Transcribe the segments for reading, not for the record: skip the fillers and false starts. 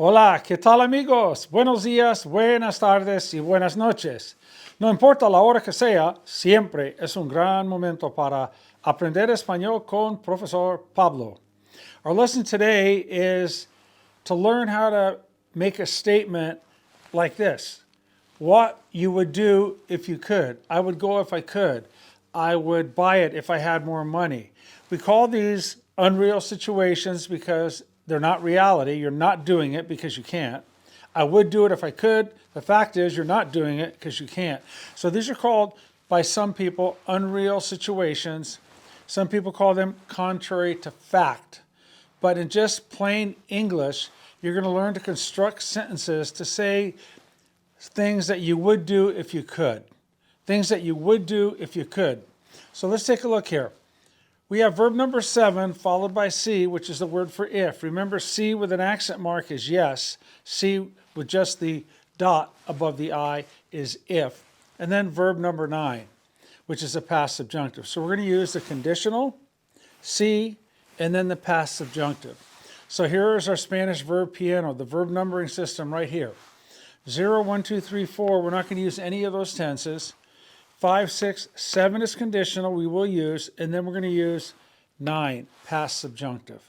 Hola, ¿qué tal amigos? Buenos días, buenas tardes y buenas noches. No importa la hora que sea, siempre es un gran momento para aprender español con Profesor Pablo. Our lesson today is to learn how to make a statement like this. What you would do if you could. I would go if I could. I would buy it if I had more money. We call these unreal situations because they're not reality. You're not doing it because you can't. I would do it if I could. The fact is, you're not doing it because you can't. So these are called, by some people, unreal situations. Some people call them contrary to fact. But in just plain English, you're going to learn to construct sentences to say things that you would do if you could. Things that you would do if you could. So let's take a look here. We have verb number 7 followed by C, which is the word for if. Remember, C with an accent mark is yes. C with just the dot above the I is if. And then verb number 9, which is a past subjunctive. So we're going to use the conditional, C, and then the past subjunctive. So here is our Spanish verb piano, the verb numbering system right here. 0, 1, 2, 3, 4, we're not going to use any of those tenses. 5, 6, 7 is conditional, we will use, and then we're going to use 9, past subjunctive.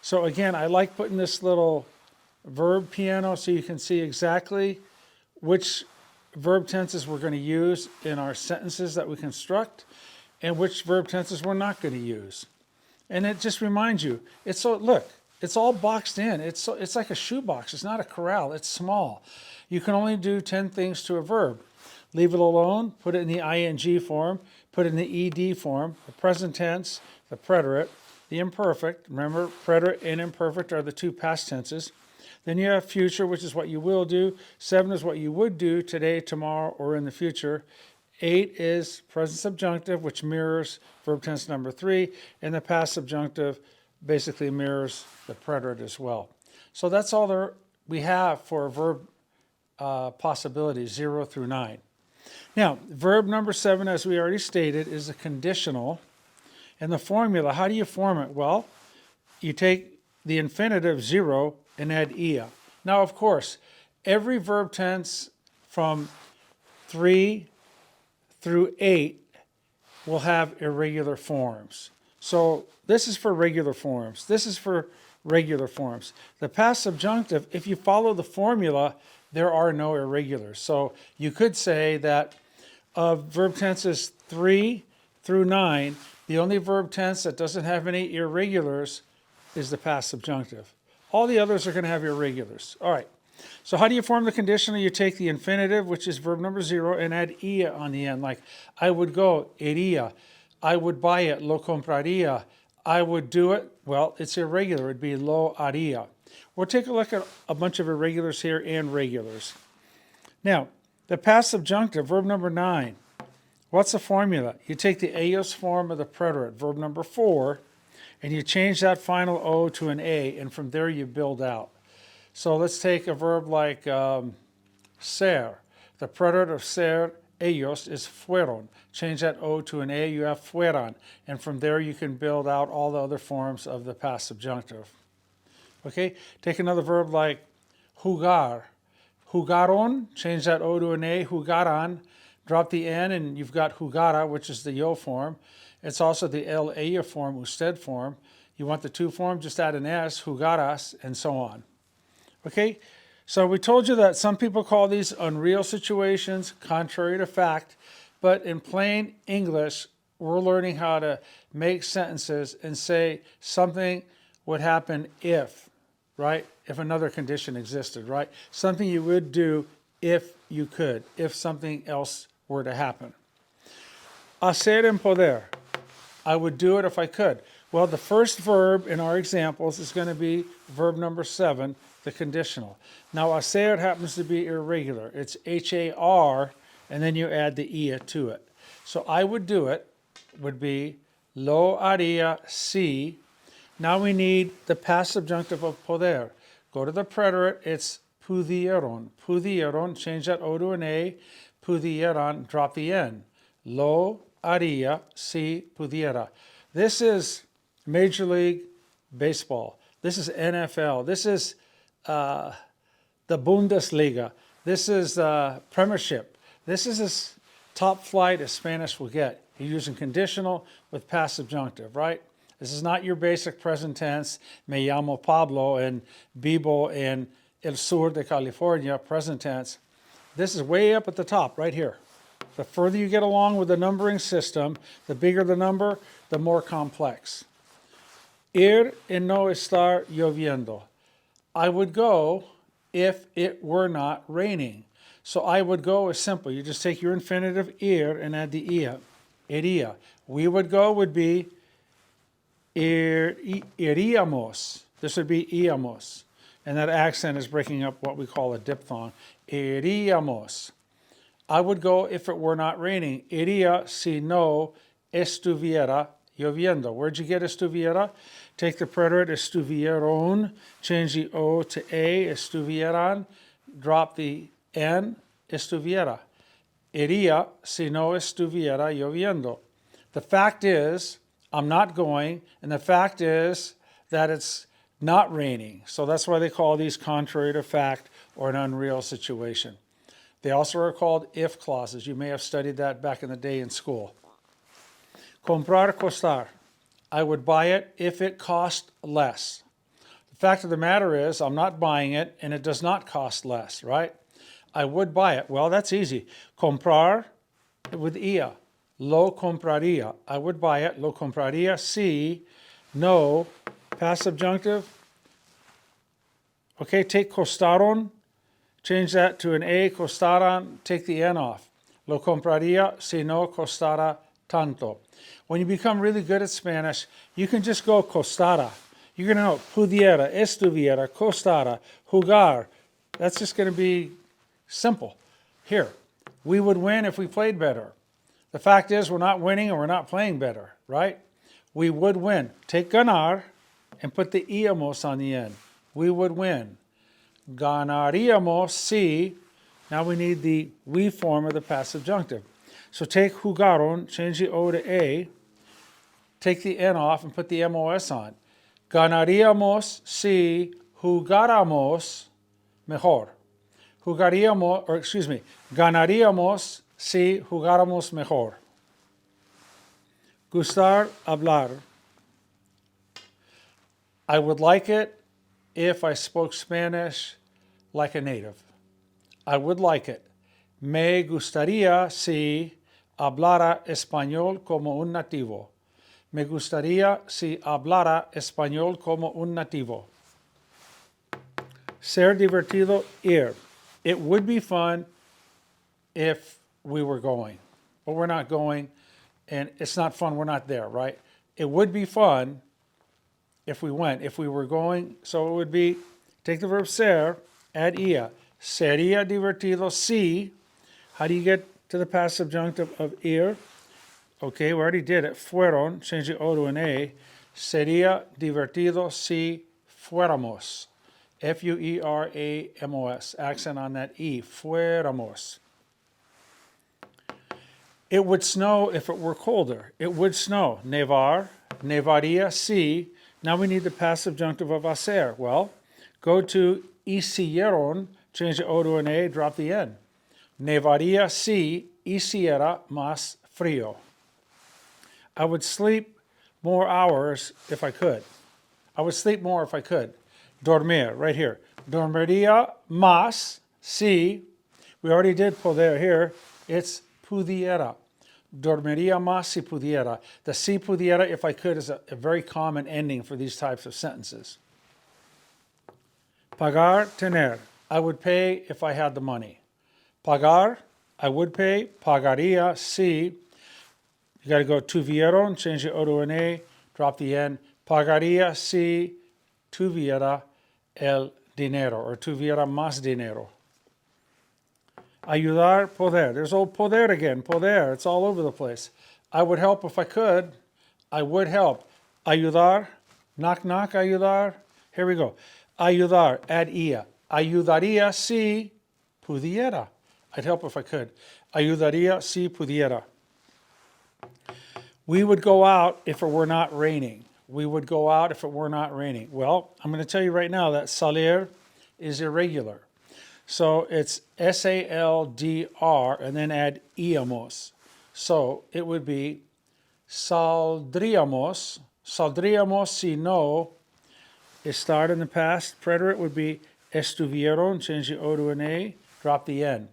So again, I like putting this little verb piano so you can see exactly which verb tenses we're going to use in our sentences that we construct and which verb tenses we're not going to use. And it just reminds you, look, it's all boxed in. It's like a shoebox. It's not a corral. It's small. You can only do 10 things to a verb. Leave it alone, put it in the ing form, put it in the ed form, the present tense, the preterite, the imperfect. Remember, preterite and imperfect are the two past tenses. Then you have future, which is what you will do. 7 is what you would do today, tomorrow, or in the future. 8 is present subjunctive, which mirrors verb tense number 3, and the past subjunctive basically mirrors the preterite as well. So that's all we have for verb possibilities, 0 through 9. Now, verb number 7, as we already stated, is a conditional. And the formula, how do you form it? Well, you take the infinitive 0 and add ia. Now, of course, every verb tense from 3 through 8 will have irregular forms. So this is for regular forms. This is for regular forms. The past subjunctive, if you follow the formula, there are no irregulars. So you could say that of verb tenses 3 through 9, the only verb tense that doesn't have any irregulars is the past subjunctive. All the others are going to have irregulars. All right. So how do you form the conditional? You take the infinitive, which is verb number 0, and add ia on the end. Like, I would go, iría. I would buy it, lo compraría. I would do it, well, it's irregular. It'd be lo haría. We'll take a look at a bunch of irregulars here and regulars. Now, the past subjunctive, verb number 9. What's the formula? You take the ellos form of the preterite, verb number 4, and you change that final O to an A, and from there you build out. So let's take a verb like ser. The preterite of ser, ellos, is fueron. Change that O to an A, you have fueran. And from there you can build out all the other forms of the past subjunctive. Okay, take another verb like jugar. Jugaron, change that O to an A, jugaran. Drop the N and you've got jugara, which is the yo form. It's also the el ella form, usted form. You want the two forms, just add an S, jugaras, and so on. Okay, so we told you that some people call these unreal situations, contrary to fact, but in plain English, we're learning how to make sentences and say something would happen if, right? If another condition existed, right? Something you would do if you could, if something else were to happen. Hacer en poder. I would do it if I could. Well, the first verb in our examples is going to be verb number 7, the conditional. Now, hacer happens to be irregular. It's H-A-R, and then you add the ia to it. So I would do it would be lo haría si. Now we need the past subjunctive of poder. Go to the preterite, it's pudieron. Pudieron, change that O to an A. Pudieran, drop the N. Lo haría si pudiera. This is Major League Baseball. This is NFL. This is the Bundesliga. This is Premiership. This is as top flight as Spanish will get. You're using conditional with past subjunctive, right? This is not your basic present tense, me llamo Pablo and vivo en el sur de California, present tense. This is way up at the top, right here. The further you get along with the numbering system, the bigger the number, the more complex. Ir y no estar lloviendo. I would go if it were not raining. So I would go is simple. You just take your infinitive ir and add the ia. Iría. We would go would be iríamos. This would be íamos. And that accent is breaking up what we call a diphthong. Iríamos. I would go if it were not raining. Iría si no estuviera lloviendo. Where'd you get estuviera? Take the preterite estuvieron, change the O to A, estuvieran, drop the N, estuviera. Iría si no estuviera lloviendo. The fact is, I'm not going, and the fact is that it's not raining. So that's why they call these contrary to fact or an unreal situation. They also are called if clauses. You may have studied that back in the day in school. Comprar, costar. I would buy it if it cost less. The fact of the matter is, I'm not buying it, and it does not cost less, right? I would buy it. Well, that's easy. Comprar with ia. Lo compraría. I would buy it. Lo compraría si no past subjunctive. Okay, take costaron. Change that to an A, costaran. Take the N off. Lo compraría si no costara tanto. When you become really good at Spanish, you can just go costara. You're going to know pudiera, estuviera, costara, jugar. That's just going to be simple. Here, we would win if we played better. The fact is we're not winning and we're not playing better, right? We would win. Take ganar and put the íamos on the end. We would win. Ganaríamos si. Now we need the we form of the past subjunctive. So take jugaron, change the O to A, take the N off and put the MOS on. Ganaríamos si jugáramos mejor. Ganaríamos si jugáramos mejor. Gustar, hablar. I would like it if I spoke Spanish like a native. I would like it. Me gustaría si hablara español como un nativo. Me gustaría si hablara español como un nativo. Ser divertido, ir. It would be fun if we were going, but we're not going, and it's not fun, we're not there, right? It would be fun if we went, if we were going, so it would be, take the verb ser, add ia. Sería divertido si. How do you get to the past subjunctive of ir? Okay, we already did it. Fueron, change the O to an A. Sería divertido si fuéramos. Fueramos, accent on that E, fuéramos. It would snow if it were colder. It would snow. Nevar, nevaría si. Now we need the past subjunctive of hacer. Well, go to hicieron, change the O to an A, drop the N. Nevaría si hiciera más frío. I would sleep more hours if I could. I would sleep more if I could. Dormir, right here. Dormiría más si, we already did poder here, it's pudiera. Dormiría más si pudiera. The si pudiera, if I could, is a very common ending for these types of sentences. Pagar, tener. I would pay if I had the money. Pagar, I would pay. Pagaría si. You got to go tuvieron, change the O to an A, drop the N. Pagaría si tuviera el dinero, or tuviera más dinero. Ayudar, poder. There's old poder again, poder. It's all over the place. I would help if I could. I would help. Ayudar, knock knock, ayudar. Here we go. Ayudar, add ia. Ayudaría si pudiera. I'd help if I could. Ayudaría si pudiera. We would go out if it were not raining. We would go out if it were not raining. Well, I'm going to tell you right now that salir is irregular. So it's S-A-L-D-R and then add íamos. So it would be saldríamos. Saldríamos si no. Estar in the past. Preterite would be estuvieron. Change the O to an A. Drop the N.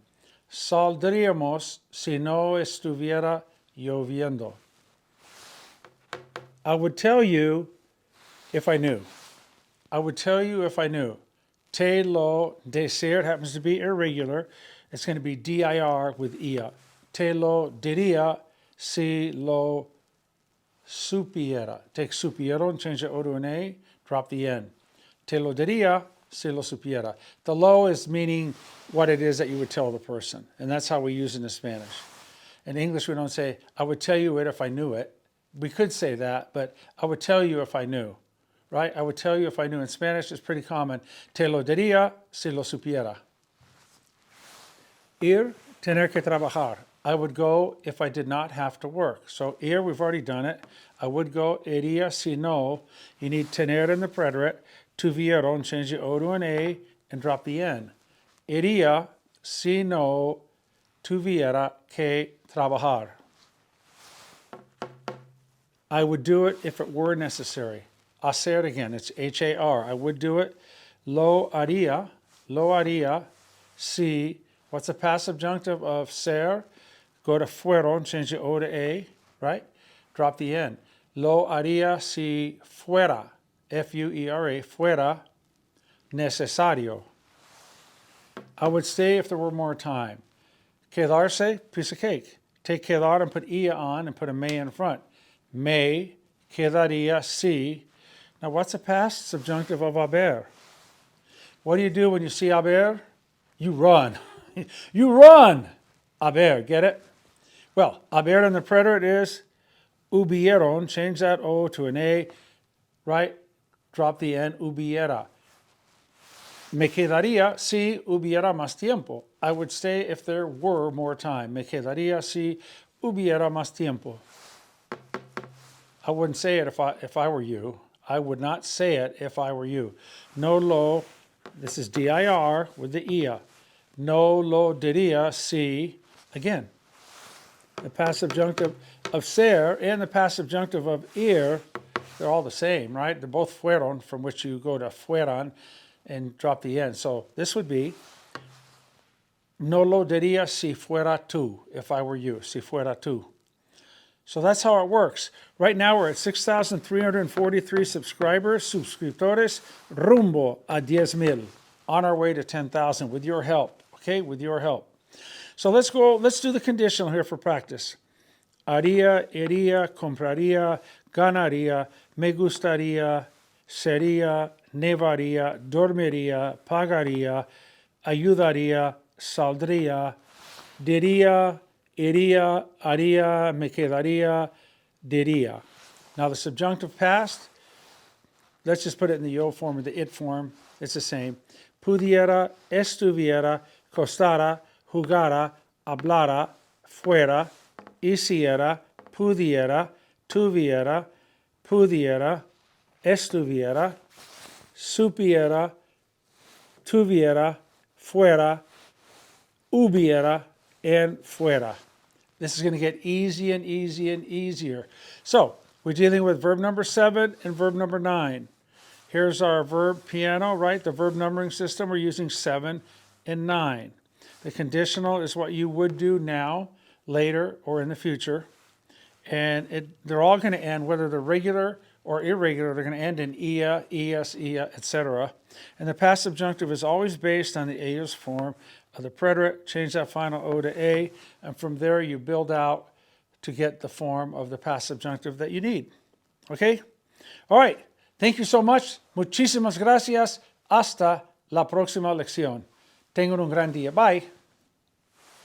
Saldríamos si no estuviera lloviendo. I would tell you if I knew. I would tell you if I knew. Te lo decir happens to be irregular. It's going to be dir with ia. Te lo diría si lo supiera. Take supieron, change the O to an A, drop the N. Te lo diría si lo supiera. The lo is meaning what it is that you would tell the person. And that's how we use it in Spanish. In English, we don't say, I would tell you it if I knew it. We could say that, but I would tell you if I knew. Right? I would tell you if I knew. In Spanish, it's pretty common. Te lo diría si lo supiera. Ir, tener que trabajar. I would go if I did not have to work. So ir, we've already done it. I would go, iría si no. You need tener in the preterite. Tuvieron, change the O to an A and drop the N. Iría si no tuviera que trabajar. I would do it if it were necessary. Hacer again, it's H-A-R. I would do it. Lo haría si. What's the past subjunctive of ser? Go to fueron, change the O to A, right? Drop the N. Lo haría si fuera, F-U-E-R-A, fuera necesario. I would stay if there were more time. Quedarse, piece of cake. Take quedar and put ia on and put a me in front. Me quedaría si. Now, what's the past subjunctive of haber? What do you do when you see haber? You run. You run. Haber, get it? Well, haber in the preterite is hubieron. Change that O to an A, right? Drop the N, hubiera. Me quedaría si hubiera más tiempo. I would stay if there were more time. Me quedaría si hubiera más tiempo. I wouldn't say it if I were you. I would not say it if I were you. No lo, this is dir with the ia. No lo diría si, again, the past subjunctive of ser and the past subjunctive of ir, they're all the same, right? They're both fueron, from which you go to fueran and drop the N. So this would be, no lo diría si fuera tú, if I were you, si fuera tú. So that's how it works. Right now we're at 6,343 subscribers, suscriptores, rumbo a 10,000, on our way to 10,000 with your help, okay, with your help. So let's do the conditional here for practice. Haría, iría, compraría, ganaría, me gustaría, sería, nevaría, dormiría, pagaría, ayudaría, saldría, diría, iría, haría, me quedaría, diría. Now the subjunctive past, let's just put it in the yo form or the it form. It's the same. Pudiera, estuviera, costara, jugara, hablara, fuera, hiciera, pudiera, tuviera, pudiera, estuviera, supiera, tuviera, fuera, hubiera, and fuera. This is going to get easy and easy and easier. So we're dealing with verb number 7 and verb number 9. Here's our verb piano, right? The verb numbering system, we're using 7 and 9. The conditional is what you would do now, later, or in the future. And they're all going to end, whether they're regular or irregular, they're going to end in ia, es, ia, etc. And the past subjunctive is always based on the aorist form of the preterite. Change that final O to A, and from there you build out to get the form of the past subjunctive that you need. Okay? All right. Thank you so much. Muchísimas gracias. Hasta la próxima lección. Tengan un gran día. Bye.